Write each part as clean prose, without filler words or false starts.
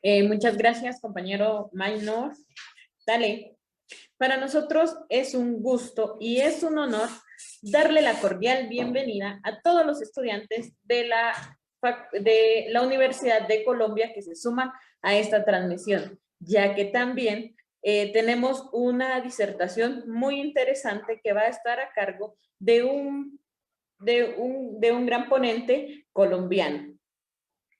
Muchas gracias, compañero Maynor. Dale. Para nosotros es un gusto y es un honor darle la cordial bienvenida a todos los estudiantes de la Universidad de Colombia que se suman a esta transmisión, ya que también tenemos una disertación muy interesante que va a estar a cargo de un gran ponente colombiano.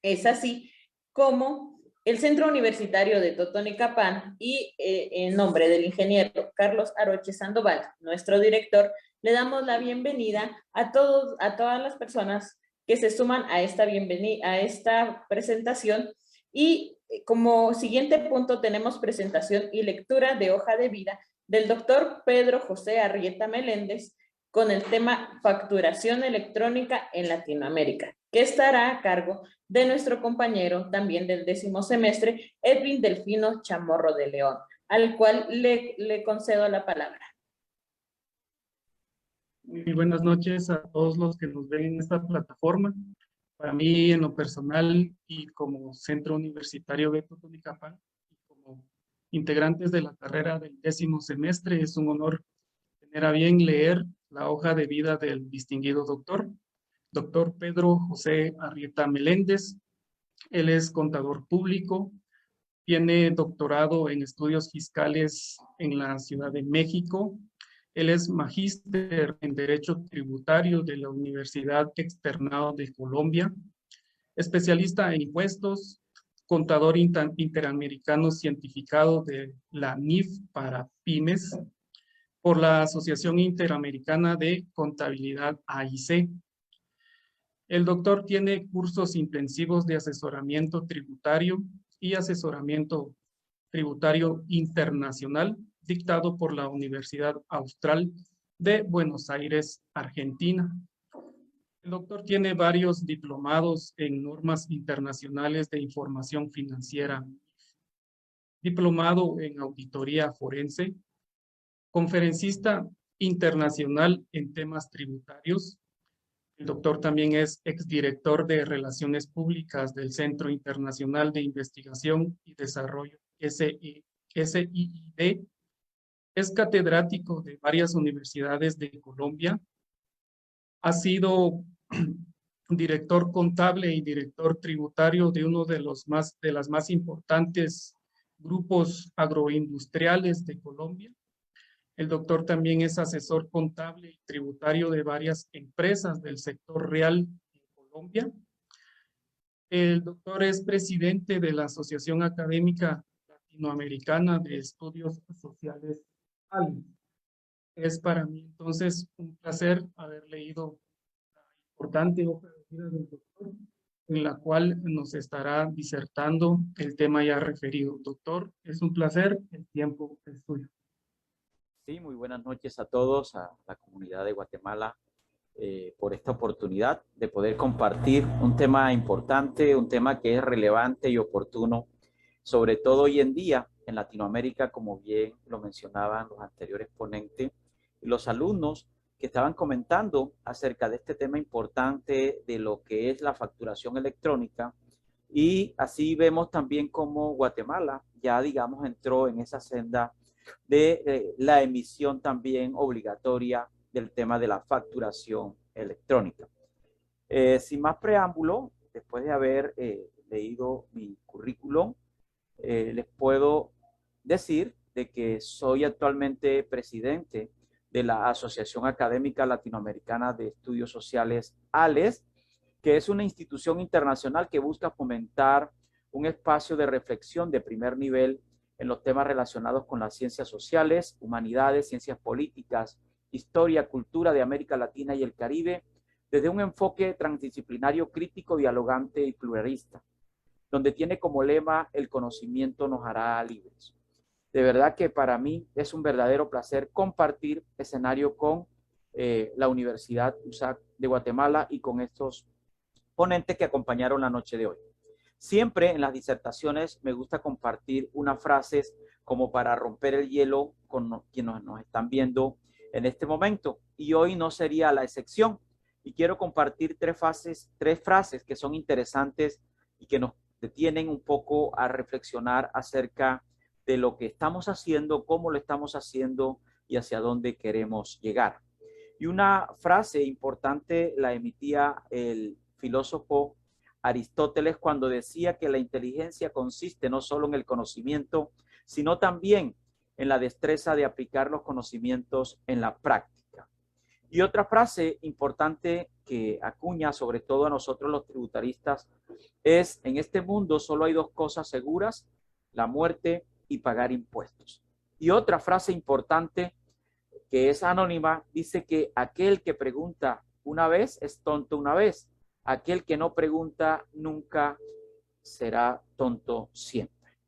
Es así como el Centro Universitario de Totonicapán y en nombre del ingeniero Carlos Aroche Sandoval, nuestro director, le damos la bienvenida a todas las personas que se suman a esta presentación. Y como siguiente punto tenemos presentación y lectura de hoja de vida del doctor Pedro José Arrieta Meléndez con el tema facturación electrónica en Latinoamérica, que estará a cargo de nuestro compañero también del 10º semestre, Edwin Delfino Chamorro de León, al cual le concedo la palabra. Muy buenas noches a todos los que nos ven en esta plataforma. Para mí, en lo personal y como Centro Universitario de Totonicapán, y como integrantes de la carrera del 10º semestre, es un honor tener a bien leer la hoja de vida del distinguido doctor Pedro José Arrieta Meléndez. Él es contador público, tiene doctorado en estudios fiscales en la Ciudad de México. Él es magíster en Derecho Tributario de la Universidad Externado de Colombia, especialista en impuestos, contador interamericano cientificado de la NIF para pymes por la Asociación Interamericana de Contabilidad AIC. El doctor tiene cursos intensivos de asesoramiento tributario y asesoramiento tributario internacional dictado por la Universidad Austral de Buenos Aires, Argentina. El doctor tiene varios diplomados en normas internacionales de información financiera, diplomado en auditoría forense, conferencista internacional en temas tributarios. El doctor también es exdirector de Relaciones Públicas del Centro Internacional de Investigación y Desarrollo, SIID. Es catedrático de varias universidades de Colombia. Ha sido director contable y director tributario de uno de las más importantes grupos agroindustriales de Colombia. El doctor también es asesor contable y tributario de varias empresas del sector real en Colombia. El doctor es presidente de la Asociación Académica Latinoamericana de Estudios Sociales. Es para mí entonces un placer haber leído la importante hoja de vida del doctor, en la cual nos estará disertando el tema ya referido. Doctor, es un placer, el tiempo es suyo. Sí, muy buenas noches a todos, a la comunidad de Guatemala, por esta oportunidad de poder compartir un tema importante, un tema que es relevante y oportuno, sobre todo hoy en día en Latinoamérica, como bien lo mencionaban los anteriores ponentes y los alumnos que estaban comentando acerca de este tema importante de lo que es la facturación electrónica. Y así vemos también cómo Guatemala ya, digamos, entró en esa senda de la emisión también obligatoria del tema de la facturación electrónica. Sin más preámbulo, después de haber leído mi currículum, les puedo decir de que soy actualmente presidente de la Asociación Académica Latinoamericana de Estudios Sociales, ALES, que es una institución internacional que busca fomentar un espacio de reflexión de primer nivel en los temas relacionados con las ciencias sociales, humanidades, ciencias políticas, historia, cultura de América Latina y el Caribe, desde un enfoque transdisciplinario, crítico, dialogante y pluralista, donde tiene como lema: el conocimiento nos hará libres. De verdad que para mí es un verdadero placer compartir escenario con la Universidad USAC de Guatemala y con estos ponentes que acompañaron la noche de hoy. Siempre en las disertaciones me gusta compartir unas frases como para romper el hielo con quienes nos están viendo en este momento. Y hoy no sería la excepción. Y quiero compartir tres frases que son interesantes y que nos detienen un poco a reflexionar acerca de lo que estamos haciendo, cómo lo estamos haciendo y hacia dónde queremos llegar. Y una frase importante la emitía el filósofo Aristóteles cuando decía que la inteligencia consiste no solo en el conocimiento, sino también en la destreza de aplicar los conocimientos en la práctica. Y otra frase importante que acuña sobre todo a nosotros los tributaristas es: en este mundo solo hay dos cosas seguras, la muerte y pagar impuestos. Y otra frase importante que es anónima dice que aquel que pregunta una vez es tonto una vez, aquel que no pregunta nunca será tonto siempre.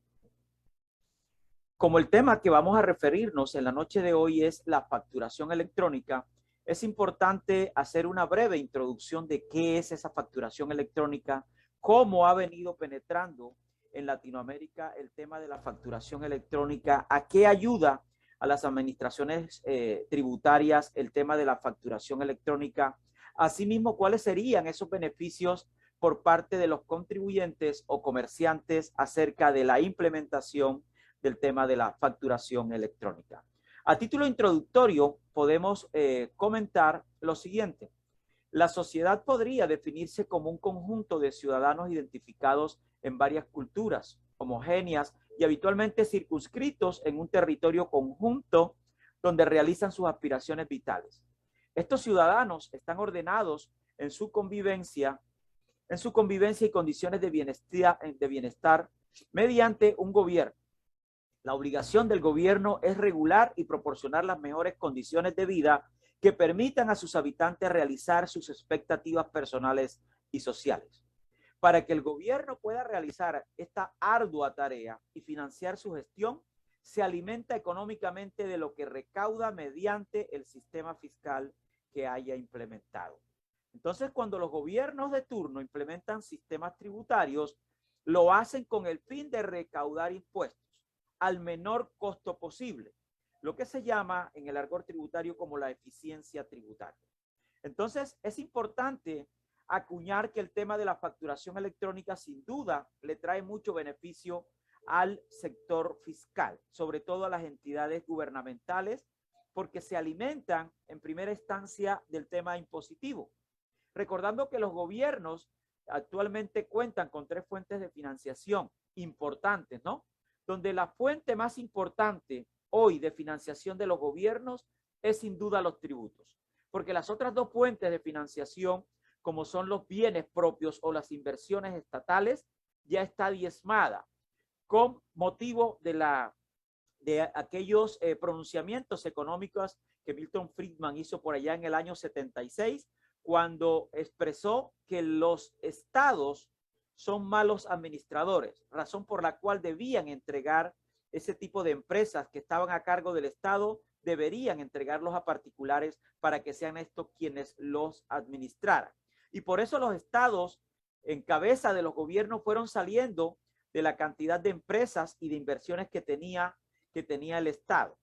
Como el tema que vamos a referirnos en la noche de hoy es la facturación electrónica, es importante hacer una breve introducción de qué es esa facturación electrónica, cómo ha venido penetrando en Latinoamérica el tema de la facturación electrónica, a qué ayuda a las administraciones tributarias el tema de la facturación electrónica, asimismo cuáles serían esos beneficios por parte de los contribuyentes o comerciantes acerca de la implementación del tema de la facturación electrónica. A título introductorio podemos comentar lo siguiente. La sociedad podría definirse como un conjunto de ciudadanos identificados en varias culturas, homogéneas y habitualmente circunscritos en un territorio conjunto donde realizan sus aspiraciones vitales. Estos ciudadanos están ordenados en su convivencia y condiciones de bienestar mediante un gobierno. La obligación del gobierno es regular y proporcionar las mejores condiciones de vida que permitan a sus habitantes realizar sus expectativas personales y sociales. Para que el gobierno pueda realizar esta ardua tarea y financiar su gestión, se alimenta económicamente de lo que recauda mediante el sistema fiscal que haya implementado. Entonces, cuando los gobiernos de turno implementan sistemas tributarios, lo hacen con el fin de recaudar impuestos al menor costo posible, lo que se llama en el argot tributario como la eficiencia tributaria. Entonces, es importante acuñar que el tema de la facturación electrónica sin duda le trae mucho beneficio al sector fiscal, sobre todo a las entidades gubernamentales, porque se alimentan en primera instancia del tema impositivo. Recordando que los gobiernos actualmente cuentan con 3 fuentes de financiación importantes, ¿no? Donde la fuente más importante hoy de financiación de los gobiernos es sin duda los tributos, porque las otras 2 fuentes de financiación, como son los bienes propios o las inversiones estatales, ya está diezmada con motivo de aquellos pronunciamientos económicos que Milton Friedman hizo por allá en el año 76, cuando expresó que los estados son malos administradores, razón por la cual debían entregar ese tipo de empresas que estaban a cargo del Estado, deberían entregarlos a particulares para que sean estos quienes los administraran. Y por eso los estados en cabeza de los gobiernos fueron saliendo de la cantidad de empresas y de inversiones que tenía el Estado.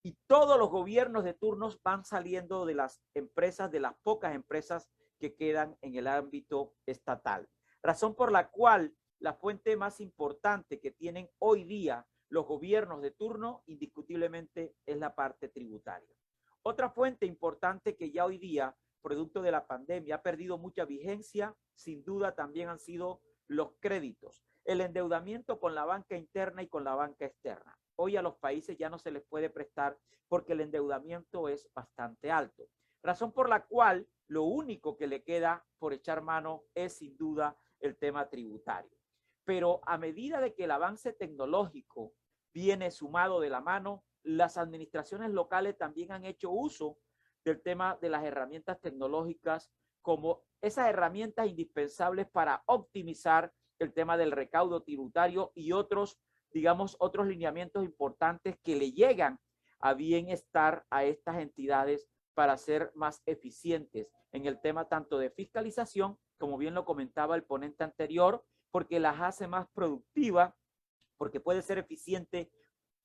Y todos los gobiernos de turnos van saliendo de las empresas, de las pocas empresas que quedan en el ámbito estatal. Razón por la cual la fuente más importante que tienen hoy día los gobiernos de turno indiscutiblemente es la parte tributaria. Otra fuente importante que ya hoy día, producto de la pandemia, ha perdido mucha vigencia, sin duda también han sido los créditos, el endeudamiento con la banca interna y con la banca externa. Hoy a los países ya no se les puede prestar porque el endeudamiento es bastante alto. Razón por la cual lo único que le queda por echar mano es sin duda el tema tributario. Pero a medida de que el avance tecnológico viene sumado de la mano, las administraciones locales también han hecho uso del tema de las herramientas tecnológicas como esas herramientas indispensables para optimizar el tema del recaudo tributario y otros, digamos, otros lineamientos importantes que le llegan a bienestar a estas entidades para ser más eficientes en el tema tanto de fiscalización, como bien lo comentaba el ponente anterior, porque las hace más productivas, porque puede ser eficiente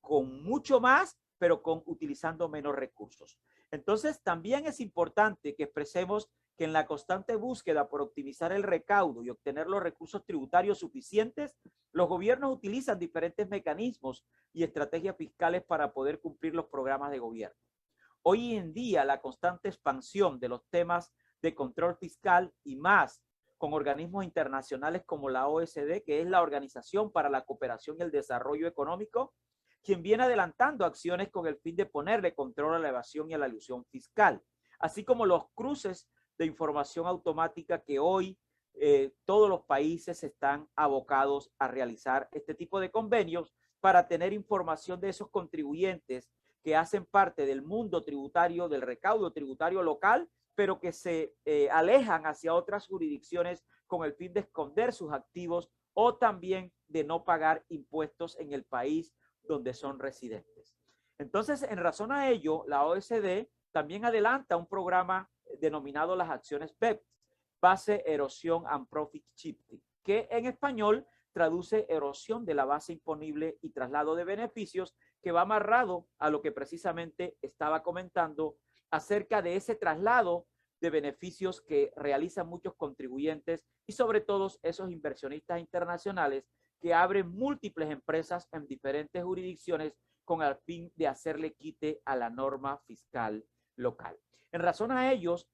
con mucho más, pero utilizando menos recursos. Entonces, también es importante que expresemos que en la constante búsqueda por optimizar el recaudo y obtener los recursos tributarios suficientes, los gobiernos utilizan diferentes mecanismos y estrategias fiscales para poder cumplir los programas de gobierno. Hoy en día, la constante expansión de los temas de control fiscal y más con organismos internacionales como la OECD, que es la Organización para la Cooperación y el Desarrollo Económico, quien viene adelantando acciones con el fin de ponerle control a la evasión y a la elusión fiscal, así como los cruces de información automática que hoy todos los países están abocados a realizar este tipo de convenios para tener información de esos contribuyentes que hacen parte del mundo tributario, del recaudo tributario local, pero que se alejan hacia otras jurisdicciones con el fin de esconder sus activos o también de no pagar impuestos en el país donde son residentes. Entonces, en razón a ello, la OECD también adelanta un programa denominado las acciones BEPS, Base, Erosión and Profit Shifting, que en español traduce erosión de la base imponible y traslado de beneficios, que va amarrado a lo que precisamente estaba comentando acerca de ese traslado de beneficios que realizan muchos contribuyentes y sobre todo esos inversionistas internacionales que abren múltiples empresas en diferentes jurisdicciones con el fin de hacerle quite a la norma fiscal local. En razón a ellos,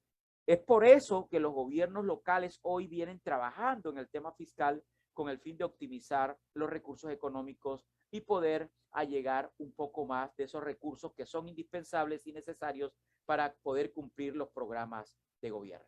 es por eso que los gobiernos locales hoy vienen trabajando en el tema fiscal con el fin de optimizar los recursos económicos y poder allegar un poco más de esos recursos que son indispensables y necesarios para poder cumplir los programas de gobierno.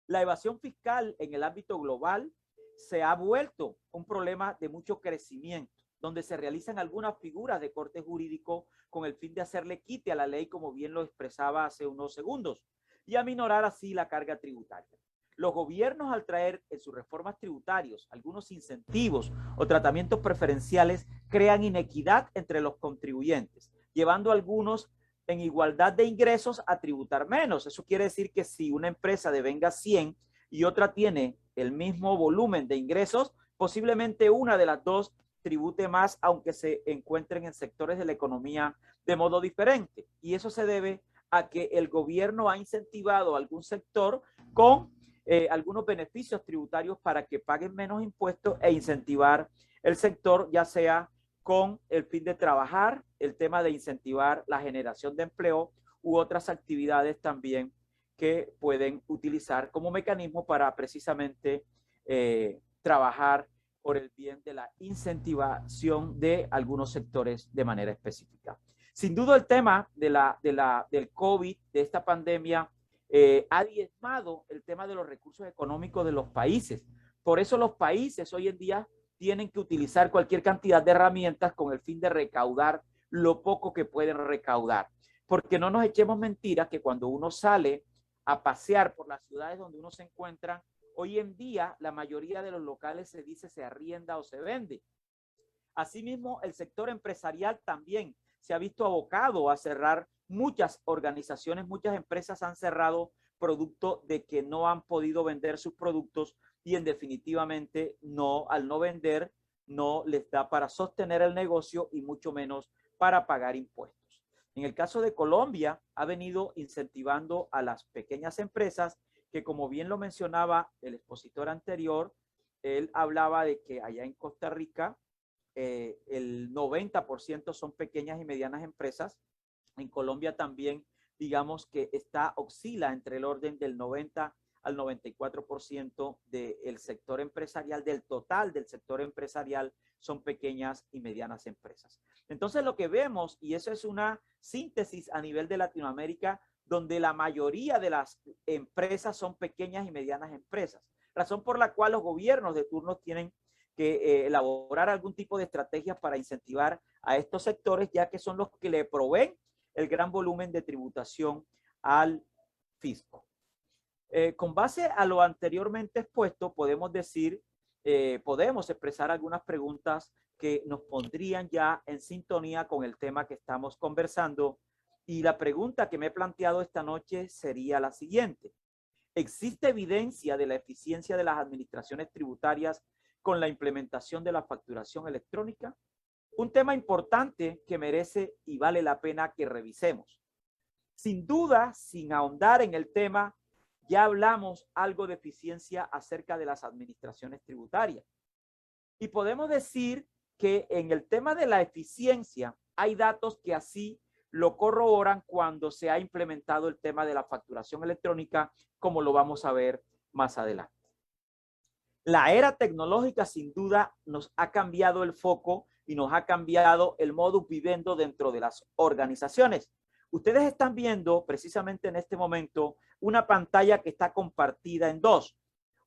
La evasión fiscal en el ámbito global se ha vuelto un problema de mucho crecimiento, donde se realizan algunas figuras de corte jurídico con el fin de hacerle quite a la ley, como bien lo expresaba hace unos segundos, y aminorar así la carga tributaria. Los gobiernos, al traer en sus reformas tributarias algunos incentivos o tratamientos preferenciales, crean inequidad entre los contribuyentes, llevando a algunos en igualdad de ingresos a tributar menos. Eso quiere decir que si una empresa devenga 100 y otra tiene el mismo volumen de ingresos, posiblemente una de las dos tribute más, aunque se encuentren en sectores de la economía de modo diferente. Y eso se debe a que el gobierno ha incentivado a algún sector con algunos beneficios tributarios para que paguen menos impuestos e incentivar el sector, ya sea con el fin de trabajar, el tema de incentivar la generación de empleo u otras actividades también que pueden utilizar como mecanismo para precisamente trabajar por el bien de la incentivación de algunos sectores de manera específica. Sin duda el tema del COVID, de esta pandemia, ha diezmado el tema de los recursos económicos de los países. Por eso los países hoy en día tienen que utilizar cualquier cantidad de herramientas con el fin de recaudar lo poco que pueden recaudar. Porque no nos echemos mentiras que cuando uno sale a pasear por las ciudades donde uno se encuentra, hoy en día la mayoría de los locales se dice se arrienda o se vende. Asimismo, el sector empresarial también se ha visto abocado a cerrar. Muchas organizaciones, muchas empresas han cerrado producto de que no han podido vender sus productos y en definitivamente al no vender no les da para sostener el negocio y mucho menos para pagar impuestos. En el caso de Colombia, ha venido incentivando a las pequeñas empresas que, como bien lo mencionaba el expositor anterior, él hablaba de que allá en Costa Rica el 90% son pequeñas y medianas empresas. En Colombia también, digamos que oscila entre el orden del 90 al 94% del sector empresarial, del total del sector empresarial, son pequeñas y medianas empresas. Entonces lo que vemos, y eso es una síntesis a nivel de Latinoamérica, donde la mayoría de las empresas son pequeñas y medianas empresas, razón por la cual los gobiernos de turno tienen que elaborar algún tipo de estrategias para incentivar a estos sectores, ya que son los que le proveen el gran volumen de tributación al fisco. Con base a lo anteriormente expuesto, podemos expresar algunas preguntas que nos pondrían ya en sintonía con el tema que estamos conversando. Y la pregunta que me he planteado esta noche sería la siguiente. ¿Existe evidencia de la eficiencia de las administraciones tributarias con la implementación de la facturación electrónica? Un tema importante que merece y vale la pena que revisemos. Sin duda, sin ahondar en el tema, ya hablamos algo de eficiencia acerca de las administraciones tributarias. Y podemos decir que en el tema de la eficiencia hay datos que así lo corroboran cuando se ha implementado el tema de la facturación electrónica, como lo vamos a ver más adelante. La era tecnológica sin duda nos ha cambiado el foco y nos ha cambiado el modus vivendi dentro de las organizaciones. Ustedes están viendo precisamente en este momento una pantalla que está compartida en dos.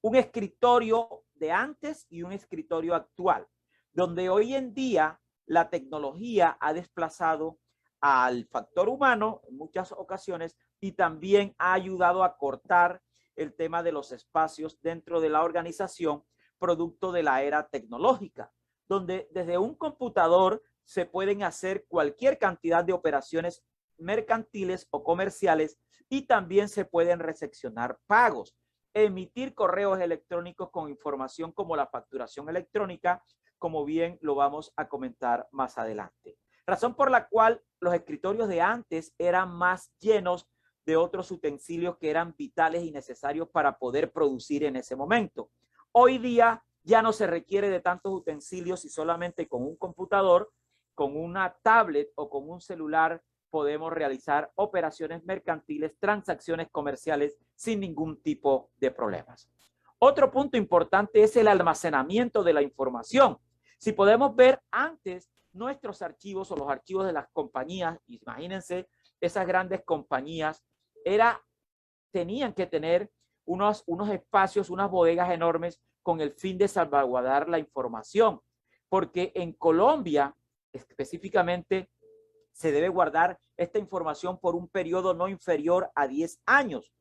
Un escritorio de antes y un escritorio actual, donde hoy en día la tecnología ha desplazado al factor humano en muchas ocasiones y también ha ayudado a cortar el tema de los espacios dentro de la organización, producto de la era tecnológica, donde desde un computador se pueden hacer cualquier cantidad de operaciones mercantiles o comerciales y también se pueden recepcionar pagos, emitir correos electrónicos con información como la facturación electrónica, como bien lo vamos a comentar más adelante. Razón por la cual los escritorios de antes eran más llenos de otros utensilios que eran vitales y necesarios para poder producir en ese momento. Hoy día ya no se requiere de tantos utensilios y solamente con un computador, con una tablet o con un celular podemos realizar operaciones mercantiles, transacciones comerciales sin ningún tipo de problemas. Otro punto importante es el almacenamiento de la información. Si podemos ver antes nuestros archivos o los archivos de las compañías, imagínense esas grandes compañías, tenían que tener unos espacios, unas bodegas enormes con el fin de salvaguardar la información, porque en Colombia específicamente se debe guardar esta información por un periodo no inferior a 10 años.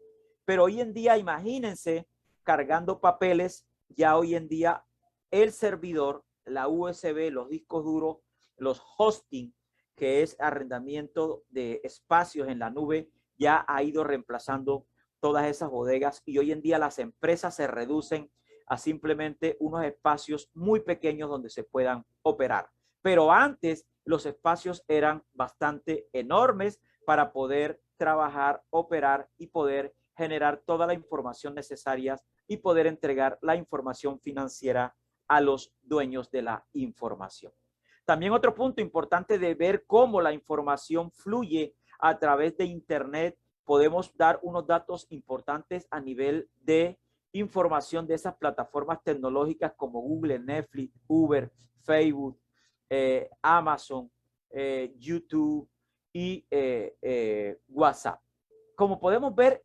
Pero hoy en día, imagínense, cargando papeles, ya hoy en día el servidor, la USB, los discos duros, los hosting, que es arrendamiento de espacios en la nube, ya ha ido reemplazando todas esas bodegas y hoy en día las empresas se reducen a simplemente unos espacios muy pequeños donde se puedan operar. Pero antes los espacios eran bastante enormes para poder trabajar, operar y poder generar toda la información necesaria y poder entregar la información financiera a los dueños de la información. También otro punto importante de ver cómo la información fluye a través de Internet, podemos dar unos datos importantes a nivel de información de esas plataformas tecnológicas como Google, Netflix, Uber, Facebook, Amazon, YouTube y WhatsApp. Como podemos ver,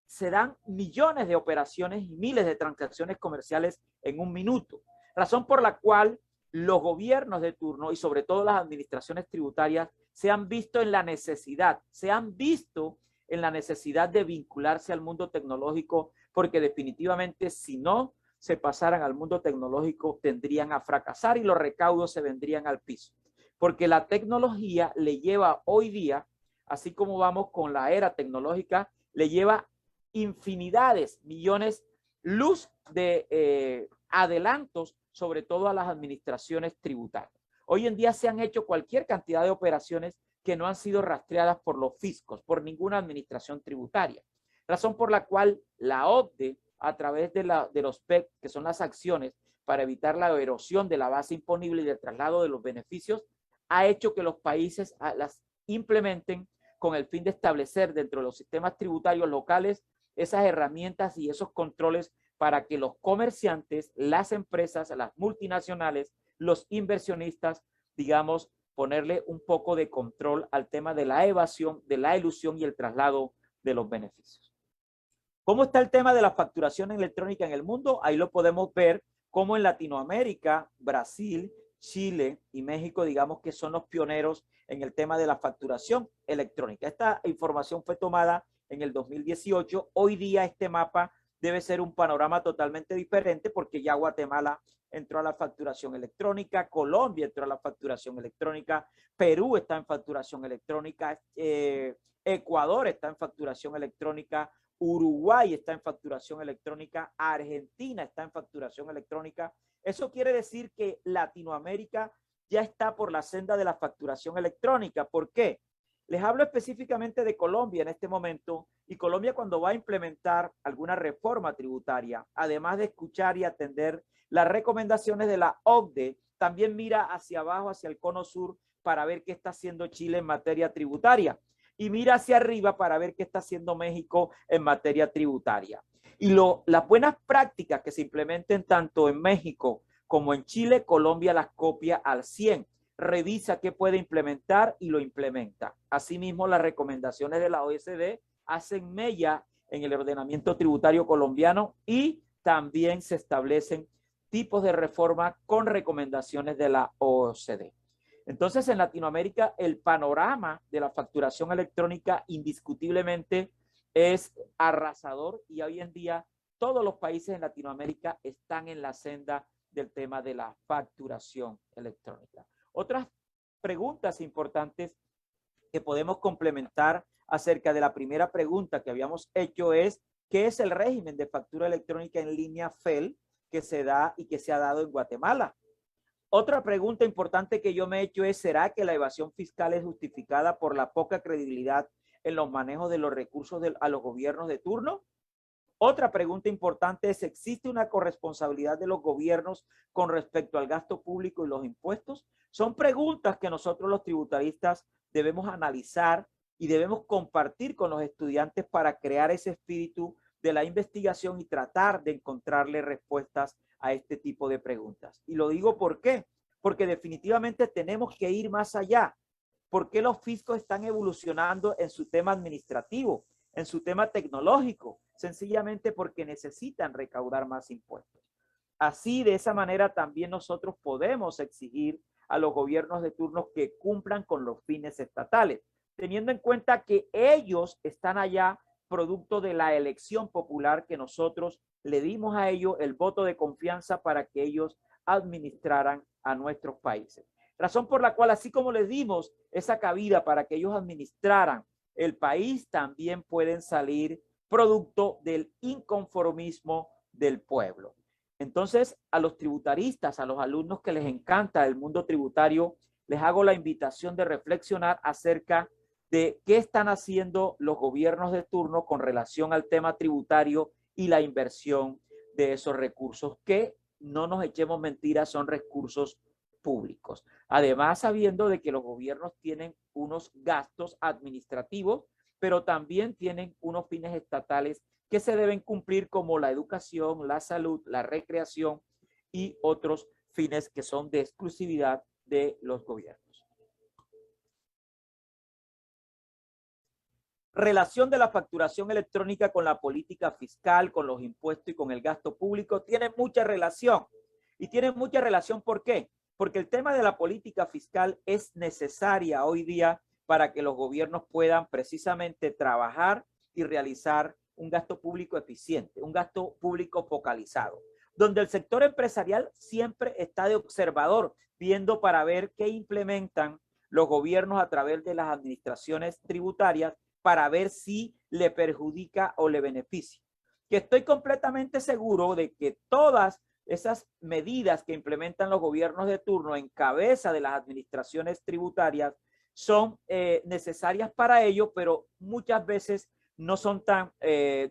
se dan millones de operaciones y miles de transacciones comerciales en un minuto, razón por la cual los gobiernos de turno y sobre todo las administraciones tributarias se han visto en la necesidad de vincularse al mundo tecnológico, porque definitivamente si no se pasaran al mundo tecnológico tendrían a fracasar y los recaudos se vendrían al piso. Porque la tecnología le lleva hoy día, así como vamos con la era tecnológica, le lleva infinidades, millones, luz de adelantos, sobre todo a las administraciones tributarias. Hoy en día se han hecho cualquier cantidad de operaciones que no han sido rastreadas por los fiscos, por ninguna administración tributaria. Razón por la cual la OCDE, a través de los PEC, que son las acciones para evitar la erosión de la base imponible y del traslado de los beneficios, ha hecho que los países las implementen con el fin de establecer dentro de los sistemas tributarios locales esas herramientas y esos controles para que los comerciantes, las empresas, las multinacionales, los inversionistas, digamos, ponerle un poco de control al tema de la evasión, de la elusión y el traslado de los beneficios. ¿Cómo está el tema de la facturación electrónica en el mundo? Ahí lo podemos ver como en Latinoamérica, Brasil, Chile y México, digamos que son los pioneros en el tema de la facturación electrónica. Esta información fue tomada en el 2018. Hoy día este mapa debe ser un panorama totalmente diferente porque ya Guatemala entró a la facturación electrónica, Colombia entró a la facturación electrónica, Perú está en facturación electrónica, Ecuador está en facturación electrónica, Uruguay está en facturación electrónica, Argentina está en facturación electrónica. Eso quiere decir que Latinoamérica ya está por la senda de la facturación electrónica. ¿Por qué? Les hablo específicamente de Colombia en este momento, y Colombia, cuando va a implementar alguna reforma tributaria, además de escuchar y atender las recomendaciones de la OCDE, también mira hacia abajo, hacia el cono sur, para ver qué está haciendo Chile en materia tributaria, y mira hacia arriba para ver qué está haciendo México en materia tributaria. Y las buenas prácticas que se implementen tanto en México como en Chile, Colombia las copia al 100. Revisa qué puede implementar y lo implementa. Asimismo, las recomendaciones de la OECD hacen mella en el ordenamiento tributario colombiano, y también se establecen tipos de reforma con recomendaciones de la OECD. Entonces, en Latinoamérica, el panorama de la facturación electrónica indiscutiblemente es arrasador, y hoy en día todos los países en Latinoamérica están en la senda del tema de la facturación electrónica. Otras preguntas importantes que podemos complementar acerca de la primera pregunta que habíamos hecho es: ¿qué es el régimen de factura electrónica en línea FEL que se da y que se ha dado en Guatemala? Otra pregunta importante que yo me he hecho es: ¿será que la evasión fiscal es justificada por la poca credibilidad en los manejos de los recursos a los gobiernos de turno? Otra pregunta importante es: ¿existe una corresponsabilidad de los gobiernos con respecto al gasto público y los impuestos? Son preguntas que nosotros los tributaristas debemos analizar y debemos compartir con los estudiantes para crear ese espíritu de la investigación y tratar de encontrarle respuestas a este tipo de preguntas. Y lo digo ¿por qué? Porque definitivamente tenemos que ir más allá. ¿Por qué los fiscos están evolucionando en su tema administrativo, en su tema tecnológico? Sencillamente porque necesitan recaudar más impuestos. Así, de esa manera, también nosotros podemos exigir a los gobiernos de turno que cumplan con los fines estatales, teniendo en cuenta que ellos están allá producto de la elección popular que nosotros le dimos a ellos el voto de confianza para que ellos administraran a nuestros países. Razón por la cual, así como les dimos esa cabida para que ellos administraran el país, también pueden salir producto del inconformismo del pueblo. Entonces, a los tributaristas, a los alumnos que les encanta el mundo tributario, les hago la invitación de reflexionar acerca de qué están haciendo los gobiernos de turno con relación al tema tributario y la inversión de esos recursos, que no nos echemos mentiras, son recursos públicos. Además, sabiendo de que los gobiernos tienen unos gastos administrativos, pero también tienen unos fines estatales que se deben cumplir, como la educación, la salud, la recreación y otros fines que son de exclusividad de los gobiernos. Relación de la facturación electrónica con la política fiscal, con los impuestos y con el gasto público. Tiene mucha relación. Y tiene mucha relación, ¿por qué? Porque el tema de la política fiscal es necesaria hoy día para que los gobiernos puedan precisamente trabajar y realizar un gasto público eficiente, un gasto público focalizado, donde el sector empresarial siempre está de observador, viendo para ver qué implementan los gobiernos a través de las administraciones tributarias, para ver si le perjudica o le beneficia. Que estoy completamente seguro de que todas esas medidas que implementan los gobiernos de turno en cabeza de las administraciones tributarias son necesarias para ello, pero muchas veces no son tan,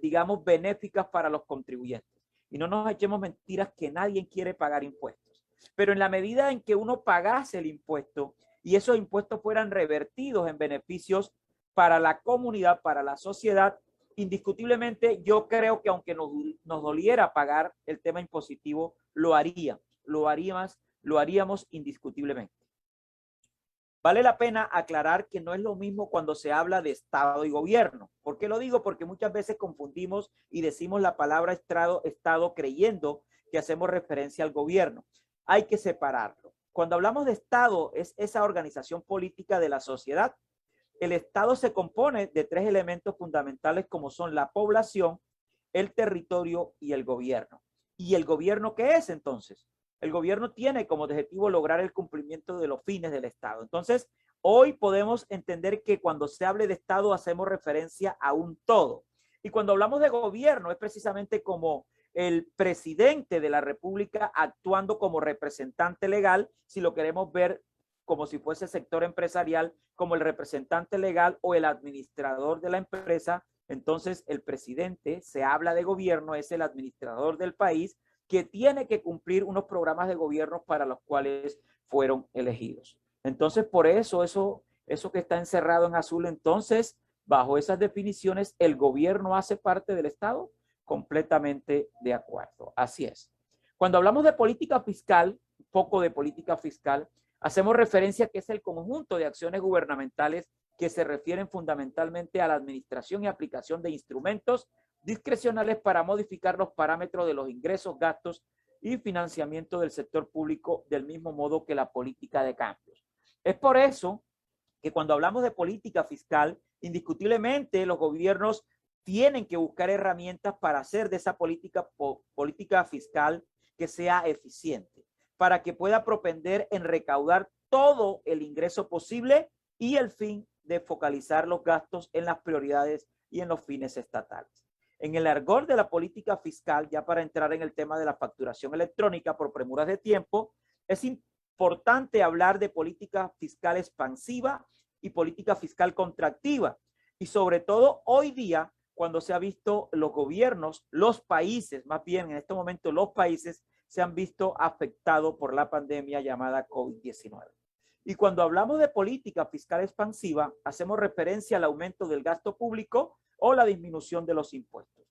digamos, benéficas para los contribuyentes. Y no nos echemos mentiras, que nadie quiere pagar impuestos. Pero en la medida en que uno pagase el impuesto y esos impuestos fueran revertidos en beneficios para la comunidad, para la sociedad, indiscutiblemente yo creo que aunque nos doliera pagar el tema impositivo, lo haríamos indiscutiblemente. Vale la pena aclarar que no es lo mismo cuando se habla de Estado y gobierno. ¿Por qué lo digo? Porque muchas veces confundimos y decimos la palabra Estado creyendo que hacemos referencia al gobierno. Hay que separarlo. Cuando hablamos de Estado, es esa organización política de la sociedad. El Estado se compone de tres elementos fundamentales, como son la población, el territorio y el gobierno. ¿Y el gobierno qué es entonces? El gobierno tiene como objetivo lograr el cumplimiento de los fines del Estado. Entonces, hoy podemos entender que cuando se hable de Estado hacemos referencia a un todo. Y cuando hablamos de gobierno es precisamente como el presidente de la República actuando como representante legal, si lo queremos ver como si fuese sector empresarial, como el representante legal o el administrador de la empresa. Entonces el presidente, se habla de gobierno, es el administrador del país que tiene que cumplir unos programas de gobierno para los cuales fueron elegidos. Entonces por eso que está encerrado en azul, entonces bajo esas definiciones el gobierno hace parte del Estado. Completamente de acuerdo, así es. Cuando hablamos de política fiscal, poco de política fiscal, hacemos referencia a que es el conjunto de acciones gubernamentales que se refieren fundamentalmente a la administración y aplicación de instrumentos discrecionales para modificar los parámetros de los ingresos, gastos y financiamiento del sector público, del mismo modo que la política de cambios. Es por eso que cuando hablamos de política fiscal, indiscutiblemente los gobiernos tienen que buscar herramientas para hacer de esa política fiscal que sea eficiente, para que pueda propender en recaudar todo el ingreso posible y el fin de focalizar los gastos en las prioridades y en los fines estatales. En el argot de la política fiscal, ya para entrar en el tema de la facturación electrónica por premuras de tiempo, es importante hablar de política fiscal expansiva y política fiscal contractiva. Y sobre todo hoy día, cuando se ha visto los gobiernos, los países, más bien en este momento los países se han visto afectados por la pandemia llamada COVID-19. Y cuando hablamos de política fiscal expansiva, hacemos referencia al aumento del gasto público o la disminución de los impuestos.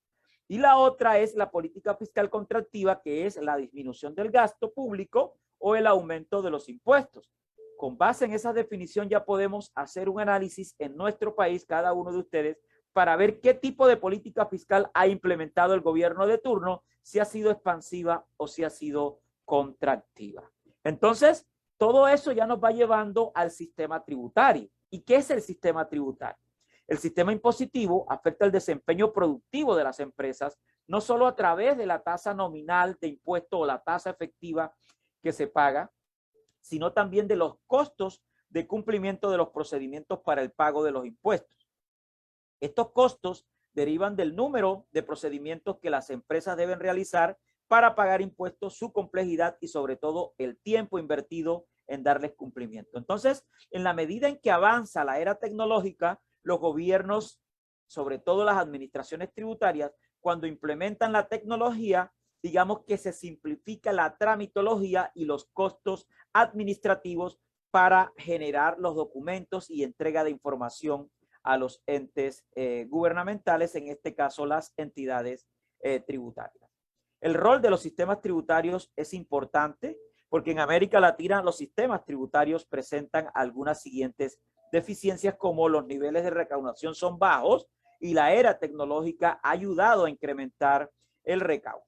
Y la otra es la política fiscal contractiva, que es la disminución del gasto público o el aumento de los impuestos. Con base en esa definición ya podemos hacer un análisis en nuestro país, cada uno de ustedes, para ver qué tipo de política fiscal ha implementado el gobierno de turno, si ha sido expansiva o si ha sido contractiva. Entonces, todo eso ya nos va llevando al sistema tributario. ¿Y qué es el sistema tributario? El sistema impositivo afecta el desempeño productivo de las empresas, no solo a través de la tasa nominal de impuesto o la tasa efectiva que se paga, sino también de los costos de cumplimiento de los procedimientos para el pago de los impuestos. Estos costos derivan del número de procedimientos que las empresas deben realizar para pagar impuestos, su complejidad y sobre todo el tiempo invertido en darles cumplimiento. Entonces, en la medida en que avanza la era tecnológica, los gobiernos, sobre todo las administraciones tributarias, cuando implementan la tecnología, digamos que se simplifica la tramitología y los costos administrativos para generar los documentos y entrega de información a los entes gubernamentales, en este caso las entidades tributarias. El rol de los sistemas tributarios es importante porque en América Latina los sistemas tributarios presentan algunas siguientes deficiencias, como los niveles de recaudación son bajos y la era tecnológica ha ayudado a incrementar el recaudo.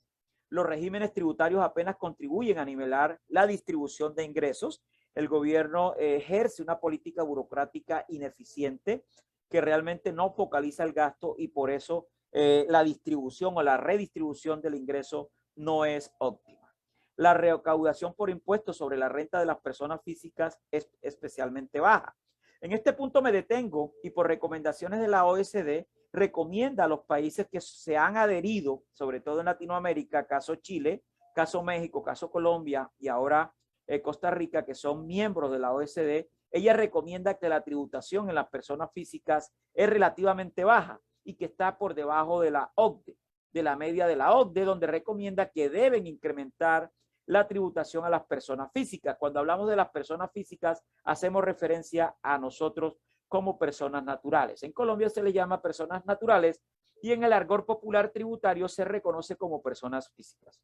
Los regímenes tributarios apenas contribuyen a nivelar la distribución de ingresos. El gobierno ejerce una política burocrática ineficiente que realmente no focaliza el gasto y por eso la distribución o la redistribución del ingreso no es óptima. La recaudación por impuestos sobre la renta de las personas físicas es especialmente baja. En este punto me detengo y por recomendaciones de la OECD recomienda a los países que se han adherido, sobre todo en Latinoamérica, caso Chile, caso México, caso Colombia y ahora Costa Rica, que son miembros de la OECD, ella recomienda que la tributación en las personas físicas es relativamente baja y que está por debajo de la OCDE, de la media de la OCDE, donde recomienda que deben incrementar la tributación a las personas físicas. Cuando hablamos de las personas físicas, hacemos referencia a nosotros como personas naturales. En Colombia se le llama personas naturales y en el argot popular tributario se reconoce como personas físicas.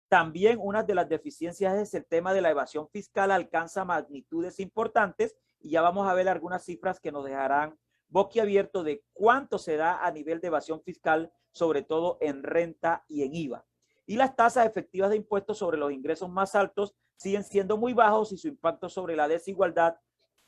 También una de las deficiencias es el tema de la evasión fiscal, alcanza magnitudes importantes y ya vamos a ver algunas cifras que nos dejarán boquiabierto de cuánto se da a nivel de evasión fiscal, sobre todo en renta y en IVA. Y las tasas efectivas de impuestos sobre los ingresos más altos siguen siendo muy bajos y su impacto sobre la desigualdad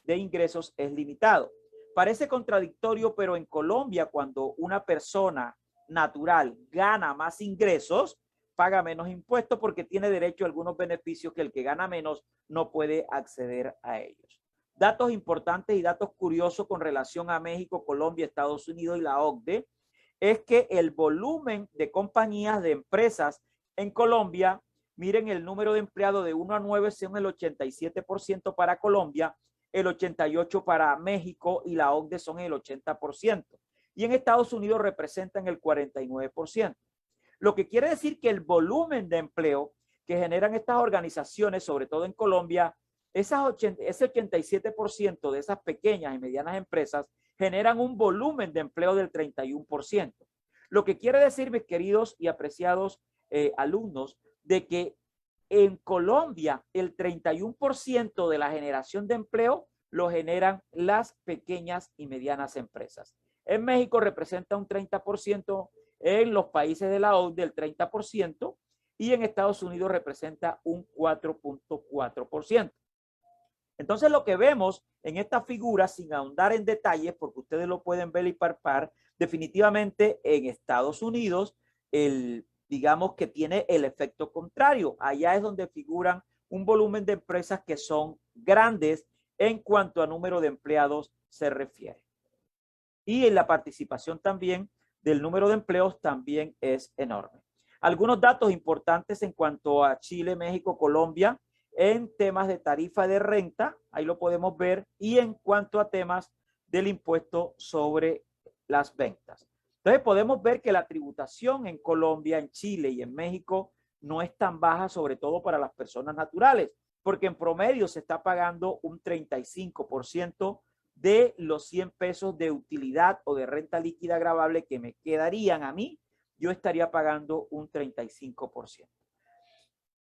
de ingresos es limitado. Parece contradictorio, pero en Colombia, cuando una persona natural gana más ingresos, paga menos impuestos porque tiene derecho a algunos beneficios que el que gana menos no puede acceder a ellos. Datos importantes y datos curiosos con relación a México, Colombia, Estados Unidos y la OCDE es que el volumen de compañías, de empresas en Colombia miren el número de empleados de 1 a 9 son el 87% para Colombia, el 88% para México y la OCDE son el 80%. Y en Estados Unidos representan el 49%. Lo que quiere decir que el volumen de empleo que generan estas organizaciones, sobre todo en Colombia, ese 87% de esas pequeñas y medianas empresas generan un volumen de empleo del 31%. Lo que quiere decir, mis queridos y apreciados alumnos, de que en Colombia el 31% de la generación de empleo lo generan las pequeñas y medianas empresas. En México representa un 30%, en los países de la OCDE el 30% y en Estados Unidos representa un 4.4%. Entonces lo que vemos en esta figura, sin ahondar en detalles, porque ustedes lo pueden ver y palpar, definitivamente en Estados Unidos, digamos que tiene el efecto contrario. Allá es donde figuran un volumen de empresas que son grandes en cuanto a número de empleados se refiere. Y en la participación también del número de empleos también es enorme. Algunos datos importantes en cuanto a Chile, México, Colombia, en temas de tarifa de renta, ahí lo podemos ver, y en cuanto a temas del impuesto sobre las ventas. Entonces podemos ver que la tributación en Colombia, en Chile y en México no es tan baja, sobre todo para las personas naturales, porque en promedio se está pagando un 35% de los 100 pesos de utilidad o de renta líquida gravable que me quedarían a mí, yo estaría pagando un 35%.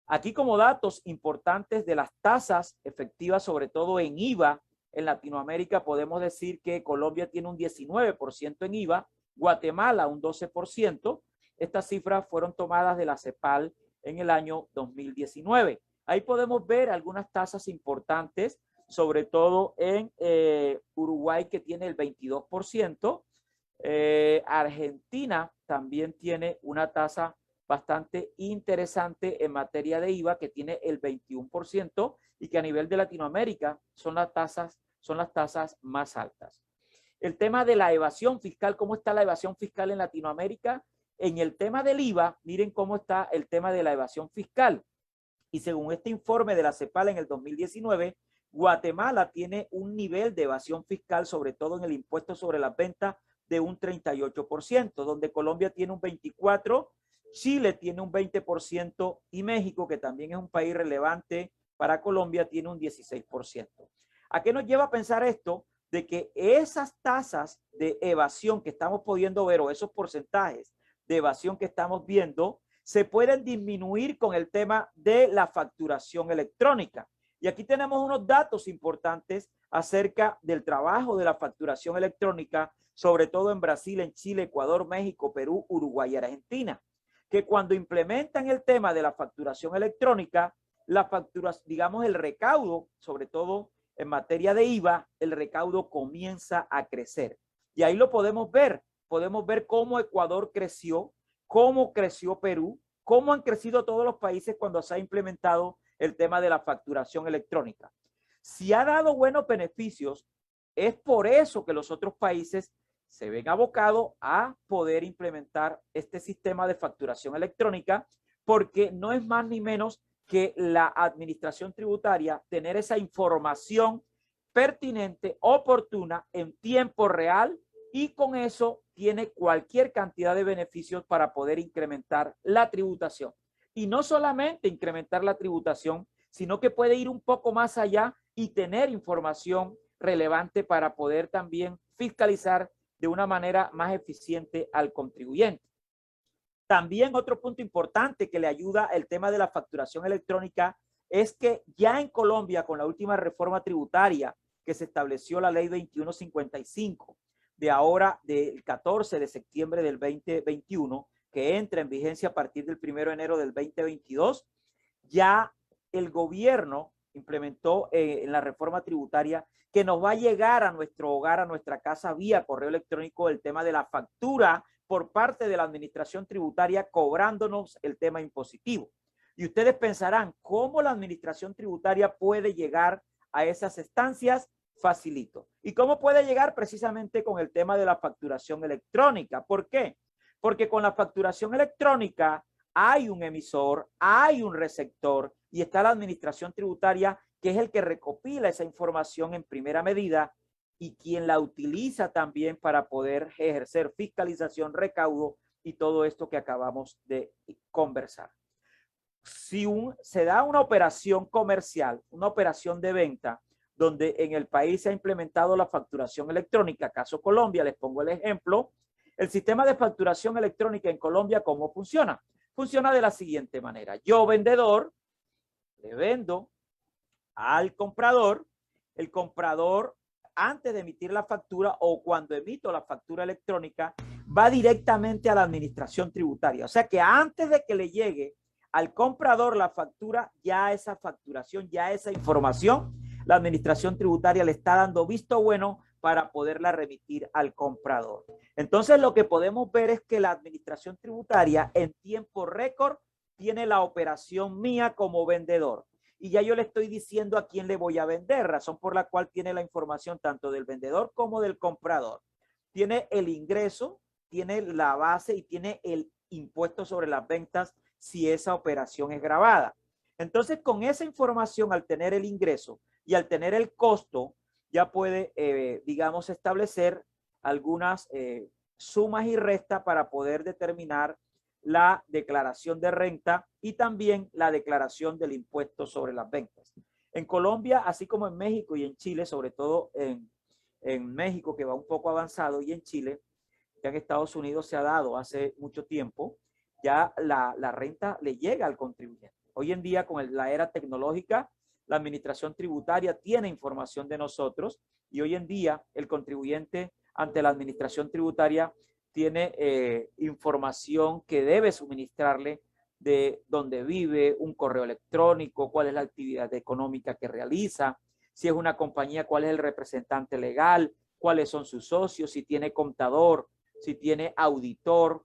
Aquí como datos importantes de las tasas efectivas, sobre todo en IVA, en Latinoamérica podemos decir que Colombia tiene un 19% en IVA, Guatemala un 12%. Estas cifras fueron tomadas de la CEPAL en el año 2019. Ahí podemos ver algunas tasas importantes, sobre todo en Uruguay, que tiene el 22%. Argentina también tiene una tasa bastante interesante en materia de IVA, que tiene el 21%, y que a nivel de Latinoamérica son las tasas más altas. El tema de la evasión fiscal, ¿cómo está la evasión fiscal en Latinoamérica? En el tema del IVA, miren cómo está el tema de la evasión fiscal. Y según este informe de la CEPAL en el 2019, Guatemala tiene un nivel de evasión fiscal, sobre todo en el impuesto sobre las ventas, de un 38%, donde Colombia tiene un 24%, Chile tiene un 20% y México, que también es un país relevante para Colombia, tiene un 16%. ¿A qué nos lleva a pensar esto? De que esas tasas de evasión que estamos pudiendo ver, o esos porcentajes de evasión que estamos viendo, se pueden disminuir con el tema de la facturación electrónica. Y aquí tenemos unos datos importantes acerca del trabajo de la facturación electrónica, sobre todo en Brasil, en Chile, Ecuador, México, Perú, Uruguay y Argentina, que cuando implementan el tema de la facturación electrónica, la factura, digamos el recaudo, sobre todo en materia de IVA, el recaudo comienza a crecer. Y ahí lo podemos ver cómo Ecuador creció, cómo creció Perú, cómo han crecido todos los países cuando se ha implementado el tema de la facturación electrónica. Si ha dado buenos beneficios, es por eso que los otros países se ven abocados a poder implementar este sistema de facturación electrónica, porque no es más ni menos que la administración tributaria tener esa información pertinente, oportuna, en tiempo real, y con eso tiene cualquier cantidad de beneficios para poder incrementar la tributación. Y no solamente incrementar la tributación, sino que puede ir un poco más allá y tener información relevante para poder también fiscalizar de una manera más eficiente al contribuyente. También otro punto importante que le ayuda el tema de la facturación electrónica es que ya en Colombia, con la última reforma tributaria que se estableció, la ley 2155, de ahora del 14 de septiembre del 2021, que entra en vigencia a partir del 1 de enero del 2022, ya el gobierno implementó en la reforma tributaria que nos va a llegar a nuestro hogar, a nuestra casa, vía correo electrónico, el tema de la factura por parte de la administración tributaria, cobrándonos el tema impositivo. Y ustedes pensarán, ¿cómo la administración tributaria puede llegar a esas estancias? Facilito. ¿Y cómo puede llegar? Precisamente con el tema de la facturación electrónica. ¿Por qué? Porque con la facturación electrónica, hay un emisor, hay un receptor y está la administración tributaria, que es el que recopila esa información en primera medida y quien la utiliza también para poder ejercer fiscalización, recaudo y todo esto que acabamos de conversar. Si se da una operación comercial, una operación de venta, donde en el país se ha implementado la facturación electrónica, caso Colombia, les pongo el ejemplo, el sistema de facturación electrónica en Colombia, ¿cómo funciona? Funciona de la siguiente manera. Yo, vendedor, le vendo al comprador, el comprador, antes de emitir la factura o cuando emito la factura electrónica, va directamente a la administración tributaria. O sea que antes de que le llegue al comprador la factura, ya esa facturación, ya esa información, la administración tributaria le está dando visto bueno para poderla remitir al comprador. Entonces, lo que podemos ver es que la administración tributaria en tiempo récord tiene la operación mía como vendedor. Y ya yo le estoy diciendo a quién le voy a vender, razón por la cual tiene la información tanto del vendedor como del comprador. Tiene el ingreso, tiene la base y tiene el impuesto sobre las ventas si esa operación es grabada. Entonces, con esa información, al tener el ingreso y al tener el costo, ya puede, digamos, establecer algunas sumas y restas para poder determinar la declaración de renta y también la declaración del impuesto sobre las ventas. En Colombia, así como en México y en Chile, sobre todo en México, que va un poco avanzado, y en Chile, ya en Estados Unidos se ha dado hace mucho tiempo, ya la renta le llega al contribuyente. Hoy en día, con la era tecnológica, la administración tributaria tiene información de nosotros y hoy en día el contribuyente ante la administración tributaria tiene información que debe suministrarle de dónde vive, un correo electrónico, cuál es la actividad económica que realiza, si es una compañía, cuál es el representante legal, cuáles son sus socios, si tiene contador, si tiene auditor.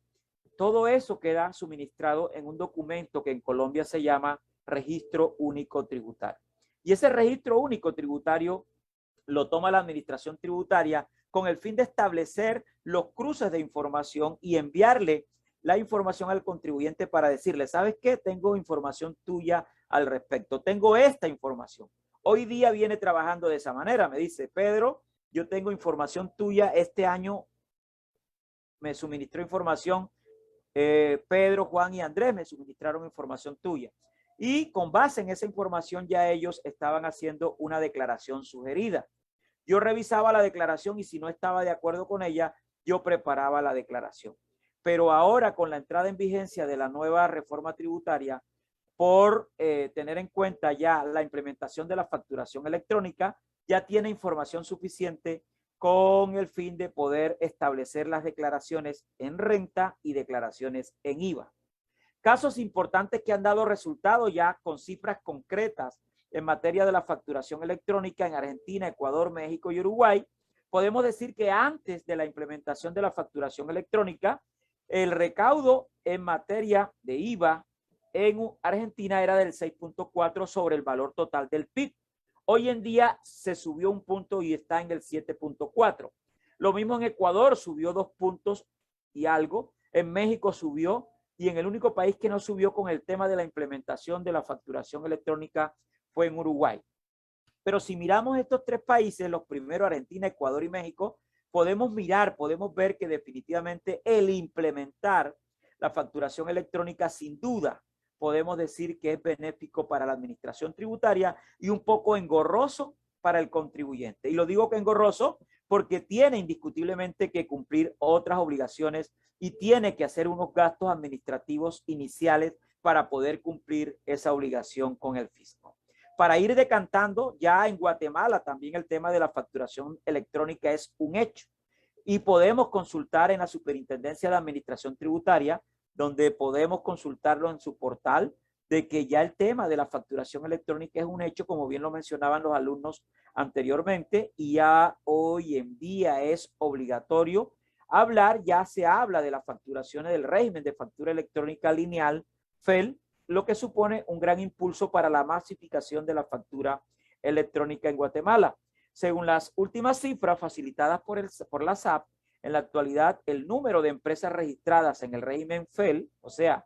Todo eso queda suministrado en un documento que en Colombia se llama Registro Único Tributario. Y ese Registro Único Tributario lo toma la administración tributaria con el fin de establecer los cruces de información y enviarle la información al contribuyente para decirle, ¿sabes qué? Tengo información tuya al respecto. Tengo esta información. Hoy día viene trabajando de esa manera. Me dice, Pedro, yo tengo información tuya. Este año me suministró información. Pedro, Juan y Andrés me suministraron información tuya. Y con base en esa información ya ellos estaban haciendo una declaración sugerida. Yo revisaba la declaración y si no estaba de acuerdo con ella, yo preparaba la declaración. Pero ahora con la entrada en vigencia de la nueva reforma tributaria, por tener en cuenta ya la implementación de la facturación electrónica, ya tiene información suficiente con el fin de poder establecer las declaraciones en renta y declaraciones en IVA. Casos importantes que han dado resultados ya con cifras concretas en materia de la facturación electrónica en Argentina, Ecuador, México y Uruguay. Podemos decir que antes de la implementación de la facturación electrónica, el recaudo en materia de IVA en Argentina era del 6.4 sobre el valor total del PIB. Hoy en día se subió un punto y está en el 7.4. Lo mismo en Ecuador, subió 2 puntos y algo. En México subió. Y en el único país que no subió con el tema de la implementación de la facturación electrónica fue en Uruguay. Pero si miramos estos tres países, los primeros, Argentina, Ecuador y México, podemos ver que definitivamente el implementar la facturación electrónica, sin duda, podemos decir que es benéfico para la administración tributaria y un poco engorroso para el contribuyente. Y lo digo que engorroso porque tiene indiscutiblemente que cumplir otras obligaciones y tiene que hacer unos gastos administrativos iniciales para poder cumplir esa obligación con el fisco. Para ir decantando, ya en Guatemala también el tema de la facturación electrónica es un hecho y podemos consultar en la Superintendencia de Administración Tributaria, donde podemos consultarlo en su portal, de que ya el tema de la facturación electrónica es un hecho, como bien lo mencionaban los alumnos anteriormente, y ya hoy en día es obligatorio hablar, ya se habla de las facturaciones del régimen de factura electrónica lineal, FEL, lo que supone un gran impulso para la masificación de la factura electrónica en Guatemala. Según las últimas cifras facilitadas por la SAP, en la actualidad el número de empresas registradas en el régimen FEL, o sea,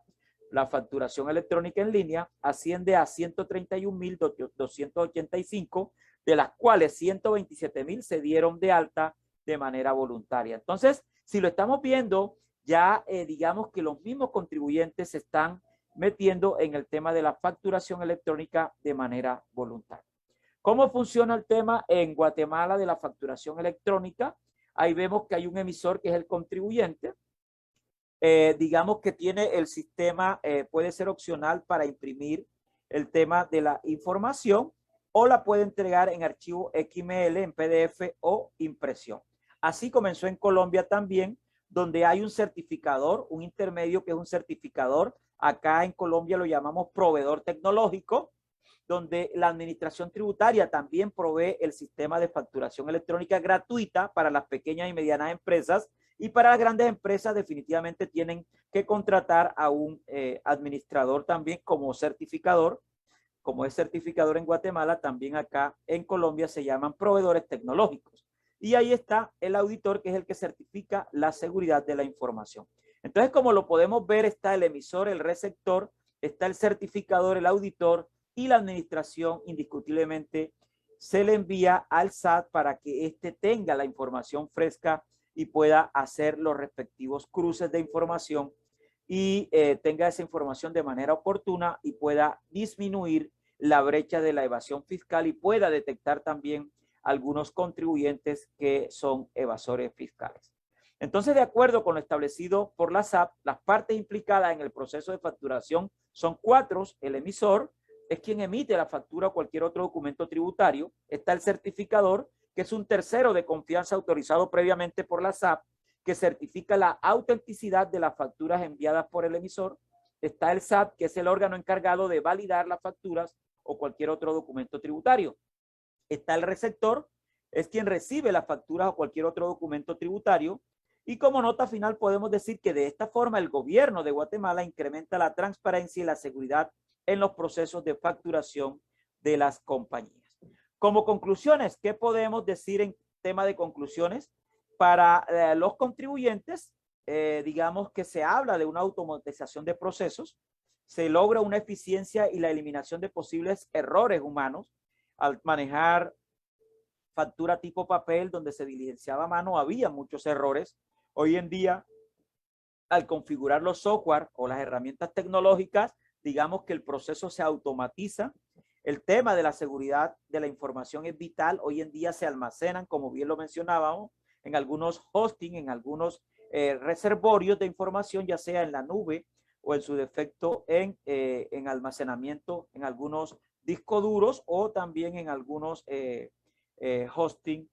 la facturación electrónica en línea asciende a 131.285, de las cuales 127.000 se dieron de alta de manera voluntaria. Entonces, si lo estamos viendo, ya digamos que los mismos contribuyentes se están metiendo en el tema de la facturación electrónica de manera voluntaria. ¿Cómo funciona el tema en Guatemala de la facturación electrónica? Ahí vemos que hay un emisor que es el contribuyente. Digamos que tiene el sistema, puede ser opcional para imprimir el tema de la información o la puede entregar en archivo XML, en PDF o impresión. Así comenzó en Colombia también, donde hay un certificador, un intermedio que es un certificador. Acá en Colombia lo llamamos proveedor tecnológico, donde la administración tributaria también provee el sistema de facturación electrónica gratuita para las pequeñas y medianas empresas, y para las grandes empresas definitivamente tienen que contratar a un administrador también como certificador. Como es certificador en Guatemala, también acá en Colombia se llaman proveedores tecnológicos. Y ahí está el auditor, que es el que certifica la seguridad de la información. Entonces, como lo podemos ver, está el emisor, el receptor, está el certificador, el auditor, y la administración indiscutiblemente se le envía al SAT para que éste tenga la información fresca y pueda hacer los respectivos cruces de información y tenga esa información de manera oportuna y pueda disminuir la brecha de la evasión fiscal y pueda detectar también algunos contribuyentes que son evasores fiscales. Entonces, de acuerdo con lo establecido por la SAT, las partes implicadas en el proceso de facturación son 4. El emisor es quien emite la factura o cualquier otro documento tributario. Está el certificador, que es un tercero de confianza autorizado previamente por la SAT, que certifica la autenticidad de las facturas enviadas por el emisor. Está el SAT, que es el órgano encargado de validar las facturas o cualquier otro documento tributario. Está el receptor, es quien recibe las facturas o cualquier otro documento tributario. Y como nota final podemos decir que de esta forma el gobierno de Guatemala incrementa la transparencia y la seguridad en los procesos de facturación de las compañías. Como conclusiones, ¿qué podemos decir en tema de conclusiones? Para los contribuyentes, digamos que se habla de una automatización de procesos, se logra una eficiencia y la eliminación de posibles errores humanos. Al manejar factura tipo papel, donde se diligenciaba a mano, había muchos errores. Hoy en día, al configurar los software o las herramientas tecnológicas, digamos que el proceso se automatiza. El tema de la seguridad de la información es vital. Hoy en día se almacenan, como bien lo mencionábamos, en algunos hosting, en algunos reservorios de información, ya sea en la nube o en su defecto en almacenamiento, en algunos discos duros o también en algunos hosting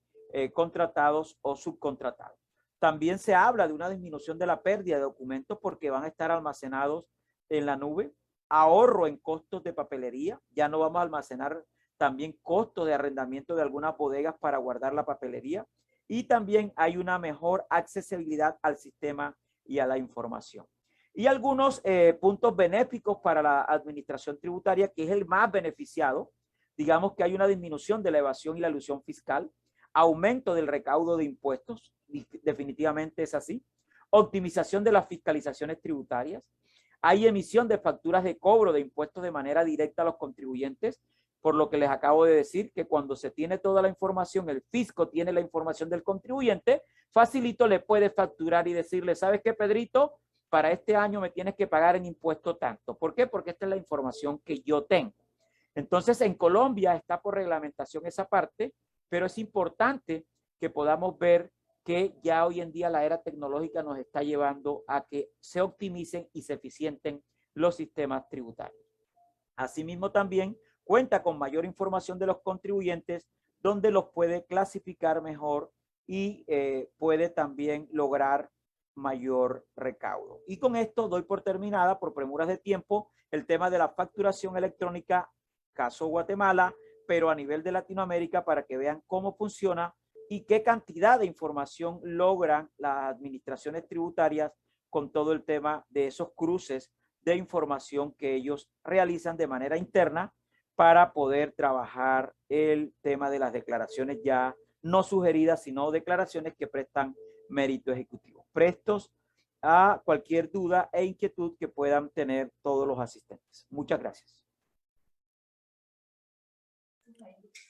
contratados o subcontratados. También se habla de una disminución de la pérdida de documentos porque van a estar almacenados en la nube. Ahorro en costos de papelería. Ya no vamos a almacenar también costos de arrendamiento de algunas bodegas para guardar la papelería. Y también hay una mejor accesibilidad al sistema y a la información. Y algunos puntos benéficos para la administración tributaria, que es el más beneficiado. Digamos que hay una disminución de la evasión y la elusión fiscal, aumento del recaudo de impuestos, definitivamente es así, optimización de las fiscalizaciones tributarias, hay emisión de facturas de cobro de impuestos de manera directa a los contribuyentes, por lo que les acabo de decir que cuando se tiene toda la información, el fisco tiene la información del contribuyente, facilito le puede facturar y decirle, ¿sabes qué, Pedrito? Para este año me tienes que pagar en impuesto tanto. ¿Por qué? Porque esta es la información que yo tengo. Entonces, en Colombia está por reglamentación esa parte, pero es importante que podamos ver que ya hoy en día la era tecnológica nos está llevando a que se optimicen y se eficienten los sistemas tributarios. Asimismo, también cuenta con mayor información de los contribuyentes, donde los puede clasificar mejor y puede también lograr mayor recaudo. Y con esto doy por terminada, por premuras de tiempo, el tema de la facturación electrónica, caso Guatemala, pero a nivel de Latinoamérica, para que vean cómo funciona y qué cantidad de información logran las administraciones tributarias con todo el tema de esos cruces de información que ellos realizan de manera interna para poder trabajar el tema de las declaraciones ya no sugeridas, sino declaraciones que prestan mérito ejecutivo. Prestos a cualquier duda e inquietud que puedan tener todos los asistentes. Muchas gracias.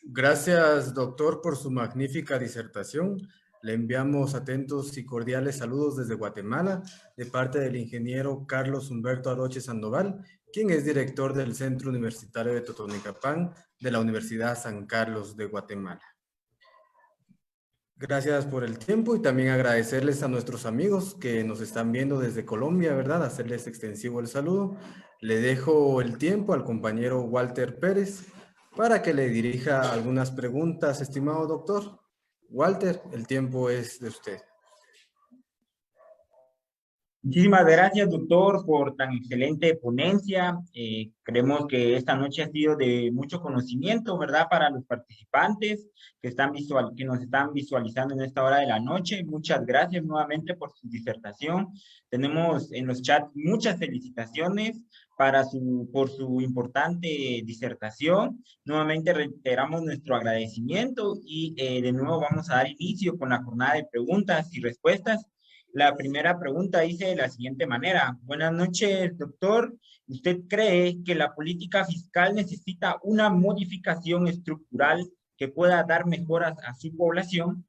Gracias, doctor, por su magnífica disertación. Le enviamos atentos y cordiales saludos desde Guatemala, de parte del ingeniero Carlos Humberto Aroche Sandoval, quien es director del Centro Universitario de Totonicapán de la Universidad San Carlos de Guatemala. Gracias por el tiempo y también agradecerles a nuestros amigos que nos están viendo desde Colombia, ¿verdad? Hacerles extensivo el saludo. Le dejo el tiempo al compañero Walter Pérez para que le dirija algunas preguntas, estimado doctor. Walter, el tiempo es de usted. Muchísimas gracias, doctor, por tan excelente ponencia. Creemos que esta noche ha sido de mucho conocimiento, ¿verdad? Para los participantes que nos están visualizando en esta hora de la noche. Muchas gracias nuevamente por su disertación. Tenemos en los chats muchas felicitaciones por su importante disertación. Nuevamente reiteramos nuestro agradecimiento y de nuevo vamos a dar inicio con la jornada de preguntas y respuestas. La primera pregunta dice de la siguiente manera. Buenas noches, doctor. ¿Usted cree que la política fiscal necesita una modificación estructural que pueda dar mejoras a su población?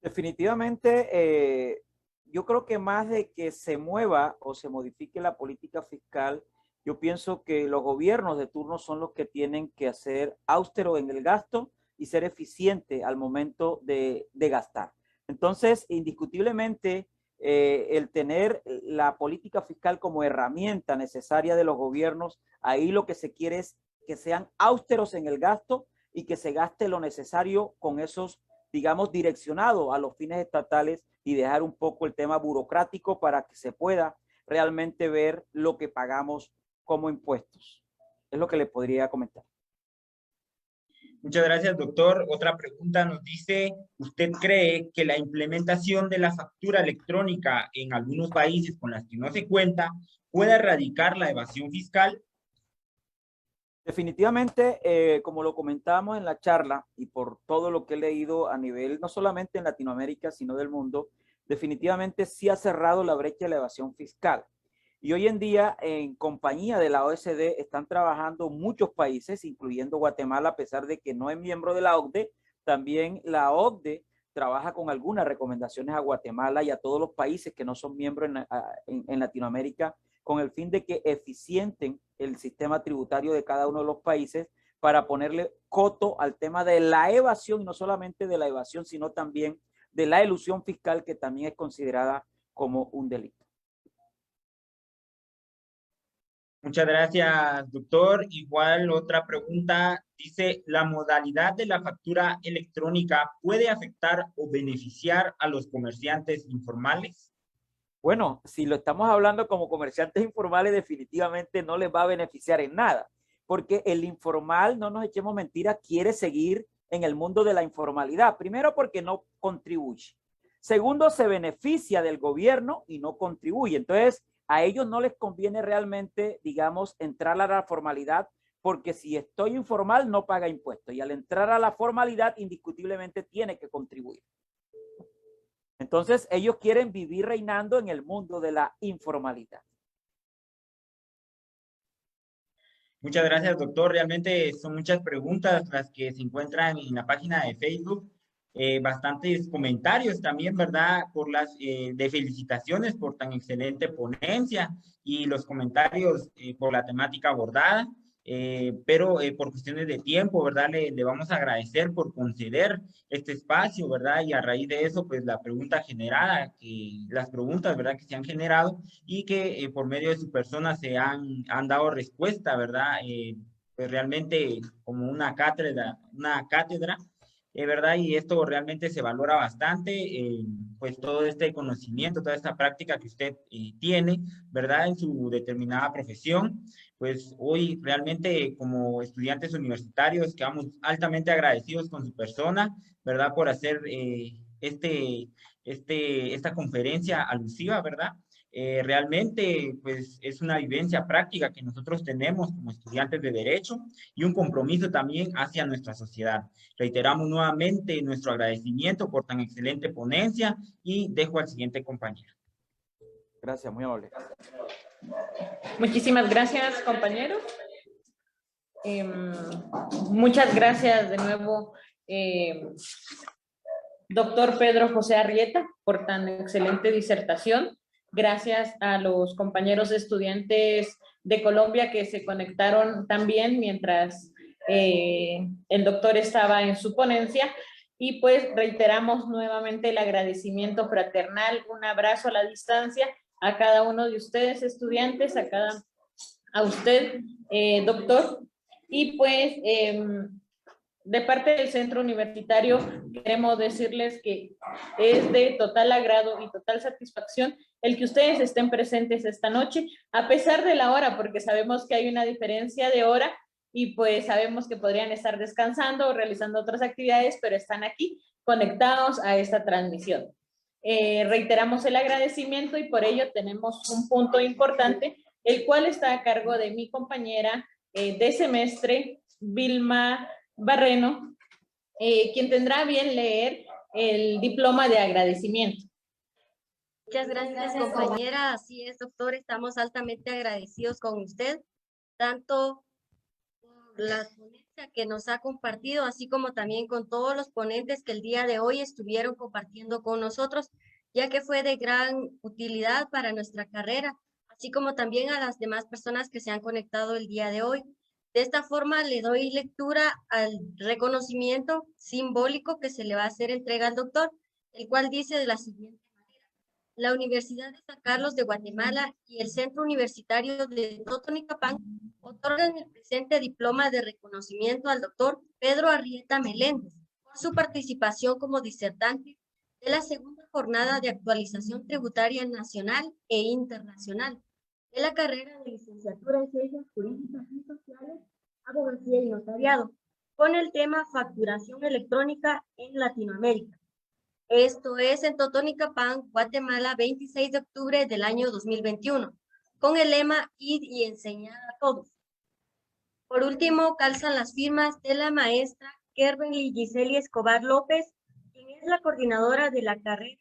Definitivamente, yo creo que más de que se mueva o se modifique la política fiscal, yo pienso que los gobiernos de turno son los que tienen que ser austeros en el gasto y ser eficientes al momento de gastar. Entonces, indiscutiblemente, el tener la política fiscal como herramienta necesaria de los gobiernos, ahí lo que se quiere es que sean austeros en el gasto y que se gaste lo necesario con esos, digamos, direccionados a los fines estatales y dejar un poco el tema burocrático para que se pueda realmente ver lo que pagamos como impuestos. Es lo que le podría comentar. Muchas gracias, doctor. Otra pregunta nos dice, ¿usted cree que la implementación de la factura electrónica en algunos países con las que no se cuenta puede erradicar la evasión fiscal? Definitivamente, como lo comentábamos en la charla y por todo lo que he leído a nivel, no solamente en Latinoamérica, sino del mundo, definitivamente sí ha cerrado la brecha de la evasión fiscal. Y hoy en día, en compañía de la OECD, están trabajando muchos países, incluyendo Guatemala, a pesar de que no es miembro de la OCDE. También la OCDE trabaja con algunas recomendaciones a Guatemala y a todos los países que no son miembros en Latinoamérica, con el fin de que eficienten el sistema tributario de cada uno de los países para ponerle coto al tema de la evasión, y no solamente de la evasión, sino también de la elusión fiscal, que también es considerada como un delito. Muchas gracias, doctor. Igual otra pregunta dice, ¿la modalidad de la factura electrónica puede afectar o beneficiar a los comerciantes informales? Bueno, si lo estamos hablando como comerciantes informales, definitivamente no les va a beneficiar en nada, porque el informal, no nos echemos mentiras, quiere seguir en el mundo de la informalidad. Primero, porque no contribuye. Segundo, se beneficia del gobierno y no contribuye. Entonces, a ellos no les conviene realmente, digamos, entrar a la formalidad, porque si estoy informal no paga impuestos, y al entrar a la formalidad indiscutiblemente tiene que contribuir. Entonces ellos quieren vivir reinando en el mundo de la informalidad. Muchas gracias, doctor. Realmente son muchas preguntas las que se encuentran en la página de Facebook. Bastantes comentarios también, ¿verdad? De felicitaciones por tan excelente ponencia y los comentarios por la temática abordada. Pero por cuestiones de tiempo, ¿verdad? Le vamos a agradecer por conceder este espacio, ¿verdad? Y a raíz de eso, pues las preguntas, ¿verdad? Que se han generado y que por medio de su persona han dado respuesta, ¿verdad? Pues realmente como una cátedra, ¿verdad? Y esto realmente se valora bastante, pues todo este conocimiento, toda esta práctica que usted tiene, ¿verdad? En su determinada profesión. Pues hoy realmente como estudiantes universitarios quedamos altamente agradecidos con su persona, ¿verdad? Por hacer esta conferencia alusiva, ¿verdad? Realmente, pues, es una vivencia práctica que nosotros tenemos como estudiantes de Derecho y un compromiso también hacia nuestra sociedad. Reiteramos nuevamente nuestro agradecimiento por tan excelente ponencia y dejo al siguiente compañero. Gracias, muy amable. Muchísimas gracias, compañero. Muchas gracias de nuevo, doctor Pedro José Arrieta, por tan excelente disertación. Gracias a los compañeros estudiantes de Colombia que se conectaron también mientras el doctor estaba en su ponencia. Y pues reiteramos nuevamente el agradecimiento fraternal, un abrazo a la distancia a cada uno de ustedes, estudiantes, a usted, doctor. Y pues de parte del Centro Universitario queremos decirles que es de total agrado y total satisfacción el que ustedes estén presentes esta noche, a pesar de la hora, porque sabemos que hay una diferencia de hora y pues sabemos que podrían estar descansando o realizando otras actividades, pero están aquí conectados a esta transmisión. Reiteramos el agradecimiento y por ello tenemos un punto importante, el cual está a cargo de mi compañera de semestre, Vilma Barreno, quien tendrá bien leer el diploma de agradecimiento. Muchas gracias, compañera. Así es, doctor, estamos altamente agradecidos con usted, tanto por la ponencia que nos ha compartido, así como también con todos los ponentes que el día de hoy estuvieron compartiendo con nosotros, ya que fue de gran utilidad para nuestra carrera, así como también a las demás personas que se han conectado el día de hoy. De esta forma le doy lectura al reconocimiento simbólico que se le va a hacer entrega al doctor, el cual dice de la siguiente manera: la Universidad de San Carlos de Guatemala y el Centro Universitario de Totonicapán otorgan el presente diploma de reconocimiento al doctor Pedro Arrieta Meléndez por su participación como disertante de la segunda jornada de actualización tributaria nacional e internacional de la carrera de licenciatura en Ciencias Jurídicas y Sociales, Abogacía y Notariado, con el tema Facturación Electrónica en Latinoamérica. Esto es en Totonicapán, Guatemala, 26 de octubre del año 2021, con el lema Ir y enseñar a todos. Por último, calzan las firmas de la maestra Kerbenly Giseli Escobar López, quien es la coordinadora de la carrera,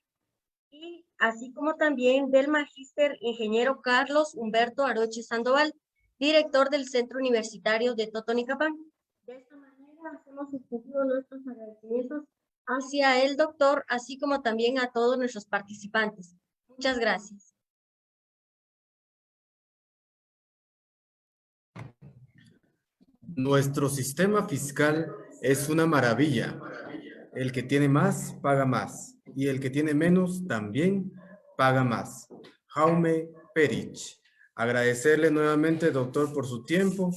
y así como también del magíster ingeniero Carlos Humberto Aroche Sandoval, director del Centro Universitario de Totonicapán. De esta manera hacemos extensivo nuestros agradecimientos hacia el doctor, así como también a todos nuestros participantes. Muchas gracias. Nuestro sistema fiscal es una maravilla. El que tiene más, paga más. Y el que tiene menos, también paga más. Jaume Perich. Agradecerle nuevamente, doctor, por su tiempo.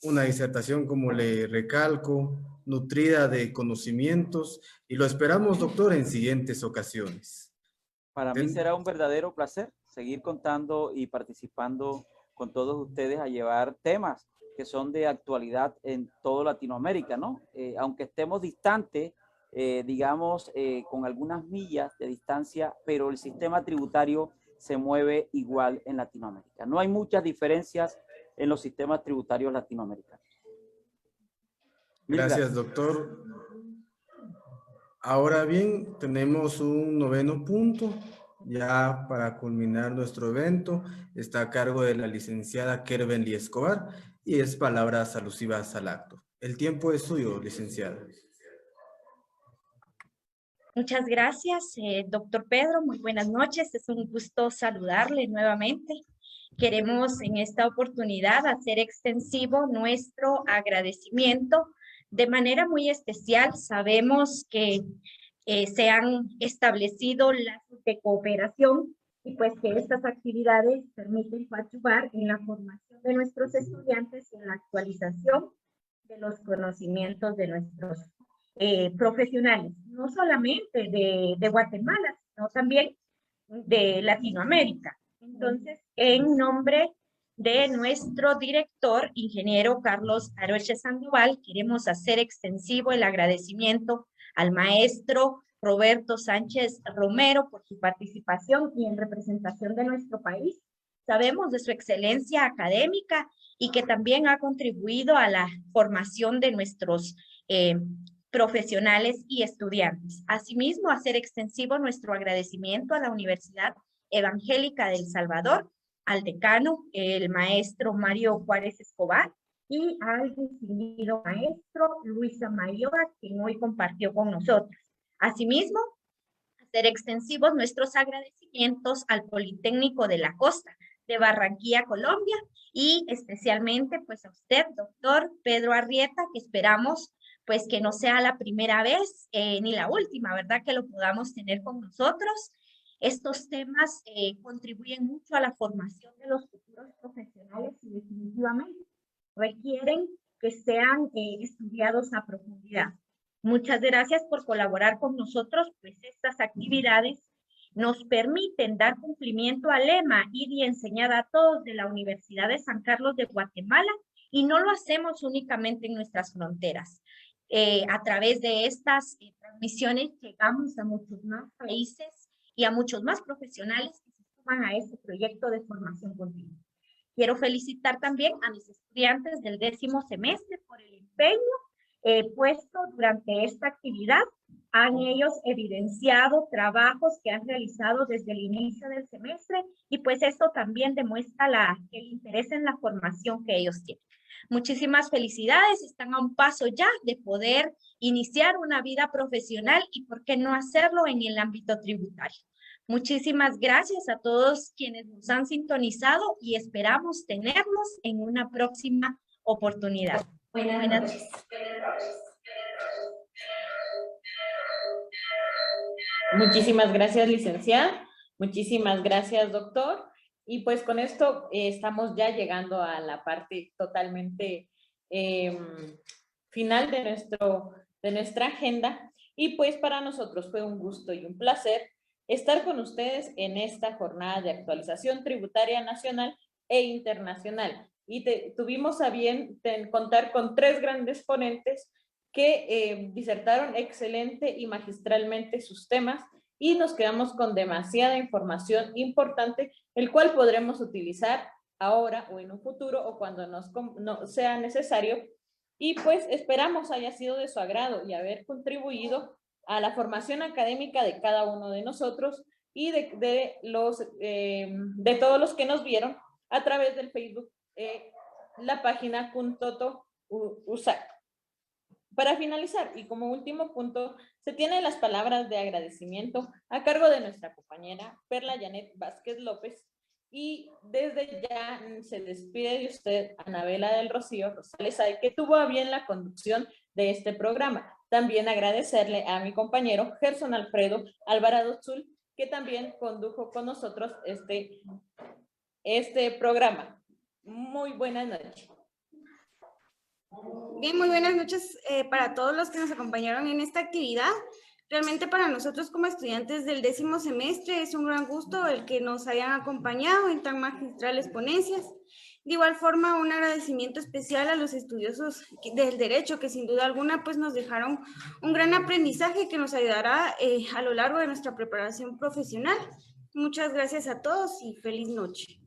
Una disertación, como le recalco, nutrida de conocimientos. Y lo esperamos, doctor, en siguientes ocasiones. Para mí será un verdadero placer seguir contando y participando con todos ustedes a llevar temas que son de actualidad en toda Latinoamérica, ¿no? Aunque estemos distantes, digamos, con algunas millas de distancia, pero el sistema tributario se mueve igual en Latinoamérica. No hay muchas diferencias en los sistemas tributarios latinoamericanos. Gracias, doctor. Ahora bien, tenemos un noveno punto. Ya para culminar nuestro evento, está a cargo de la licenciada Kerbenly Escobar y es palabras alusivas al acto. El tiempo es suyo, licenciada. Muchas gracias, doctor Pedro. Muy buenas noches. Es un gusto saludarle nuevamente. Queremos en esta oportunidad hacer extensivo nuestro agradecimiento de manera muy especial. Sabemos que se han establecido lazos de cooperación y pues que estas actividades permiten coadyuvar en la formación de nuestros estudiantes y en la actualización de los conocimientos de nuestros profesionales, no solamente de Guatemala, sino también de Latinoamérica. Entonces, en nombre de nuestro director, ingeniero Carlos Aroche Sandoval, queremos hacer extensivo el agradecimiento al maestro Roberto Sánchez Romero por su participación y en representación de nuestro país. Sabemos de su excelencia académica y que también ha contribuido a la formación de nuestros profesionales y estudiantes. Asimismo, hacer extensivo nuestro agradecimiento a la Universidad Evangélica de El Salvador, al decano, el maestro Mario Juárez Escobar, y al distinguido maestro Luisa Mayora, quien hoy compartió con nosotros. Asimismo, hacer extensivos nuestros agradecimientos al Politécnico de la Costa de Barranquilla, Colombia, y especialmente pues a usted, doctor Pedro Arrieta, que esperamos pues que no sea la primera vez ni la última, ¿verdad? Que lo podamos tener con nosotros. Estos temas contribuyen mucho a la formación de los futuros profesionales y definitivamente requieren que sean estudiados a profundidad. Muchas gracias por colaborar con nosotros, pues estas actividades nos permiten dar cumplimiento al lema Ir y enseñar a todos de la Universidad de San Carlos de Guatemala, y no lo hacemos únicamente en nuestras fronteras. A través de estas transmisiones llegamos a muchos más países y a muchos más profesionales que se suman a este proyecto de formación continua. Quiero felicitar también a mis estudiantes del 10º semestre por el empeño puesto durante esta actividad. Han ellos evidenciado trabajos que han realizado desde el inicio del semestre y pues esto también demuestra el interés en la formación que ellos tienen. Muchísimas felicidades, están a un paso ya de poder iniciar una vida profesional y por qué no hacerlo en el ámbito tributario. Muchísimas gracias a todos quienes nos han sintonizado y esperamos tenerlos en una próxima oportunidad. Buenas noches. Muchísimas gracias, licenciada. Muchísimas gracias, doctor. Y pues con esto estamos ya llegando a la parte totalmente final de nuestra agenda. Y pues para nosotros fue un gusto y un placer estar con ustedes en esta jornada de actualización tributaria nacional e internacional. Y tuvimos a bien contar con 3 grandes ponentes que disertaron excelente y magistralmente sus temas, y nos quedamos con demasiada información importante, el cual podremos utilizar ahora o en un futuro o cuando no sea necesario. Y pues esperamos haya sido de su agrado y haber contribuido a la formación académica de cada uno de nosotros y de todos los que nos vieron a través del Facebook, la página Kuntoto USAC. Para finalizar, y como último punto, se tienen las palabras de agradecimiento a cargo de nuestra compañera Perla Janet Vázquez López, y desde ya se despide de usted Anabela del Rocío Rosales, que tuvo a bien la conducción de este programa. También agradecerle a mi compañero Gerson Alfredo Alvarado Zul, que también condujo con nosotros este programa. Muy buenas noches. Bien, muy buenas noches para todos los que nos acompañaron en esta actividad. Realmente para nosotros como estudiantes del 10º semestre es un gran gusto el que nos hayan acompañado en tan magistrales ponencias. De igual forma, un agradecimiento especial a los estudiosos del derecho que sin duda alguna pues nos dejaron un gran aprendizaje que nos ayudará a lo largo de nuestra preparación profesional. Muchas gracias a todos y feliz noche.